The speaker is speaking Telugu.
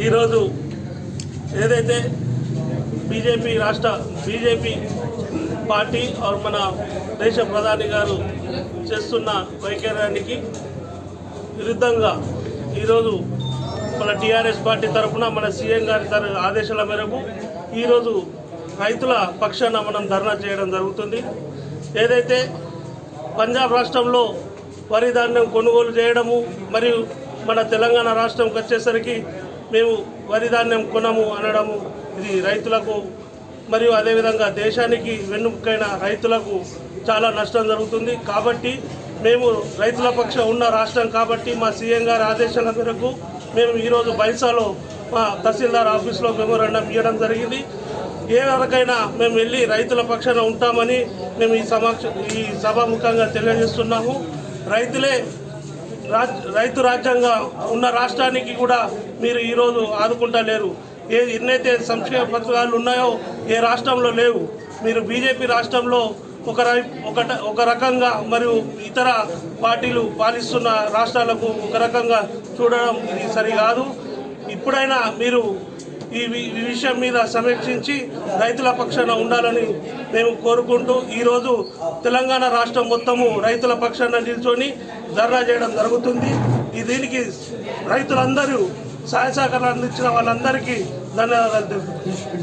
ఈరోజు ఏదైతే బీజేపీ పార్టీ మన దేశ ప్రధాని గారు చేస్తున్న వైఖరికి విరుద్ధంగా ఈరోజు మన టీఆర్ఎస్ పార్టీ తరఫున మన సీఎం గారి ఆదేశాల మేరకు ఈరోజు రైతుల పక్షాన మనం ధర్నా చేయడం జరుగుతుంది. ఏదైతే పంజాబ్ రాష్ట్రంలో వరి ధాన్యం కొనుగోలు చేయడము మరియు మన తెలంగాణ రాష్ట్రంకి వచ్చేసరికి మేము వరి ధాన్యం కొనము అనడము ఇది రైతులకు మరియు అదేవిధంగా దేశానికి వెన్నుముకైన రైతులకు చాలా నష్టం జరుగుతుంది. కాబట్టి మేము రైతుల పక్షం ఉన్న రాష్ట్రం కాబట్టి మా సీఎం గారి ఆదేశాల మేరకు మేము ఈరోజు బైసాలో మా తహసీల్దార్ ఆఫీస్లో మెమోరాండం ఇవ్వడం జరిగింది. ఏ వరకైనా మేము వెళ్ళి రైతుల పక్షాన ఉంటామని మేము ఈ సభాముఖంగా తెలియజేస్తున్నాము. రైతు రాజ్యంగా ఉన్న రాష్ట్రానికి కూడా మీరు ఈరోజు ఆదుకుంటలేరు. ఎన్నైతే సంక్షేమ పథకాలు ఉన్నాయో ఏ రాష్ట్రంలో లేవు. మీరు బీజేపీ రాష్ట్రంలో ఒక రకంగా మరియు ఇతర పార్టీలు పాలిస్తున్న రాష్ట్రాలకు ఒక రకంగా చూడడం ఇది సరికాదు. ఇప్పుడైనా మీరు ఈ విషయం మీద సమీక్షించి రైతుల పక్షాన ఉండాలని మేము కోరుకుంటూ ఈరోజు తెలంగాణ రాష్ట్రం మొత్తము రైతుల పక్షాన నిల్చొని ధర్నా చేయడం జరుగుతుంది. దీనికి రైతులందరూ సహాయ సహకారాలు అందించిన వాళ్ళందరికీ ధన్యవాదాలు తెలుపుతున్నాను.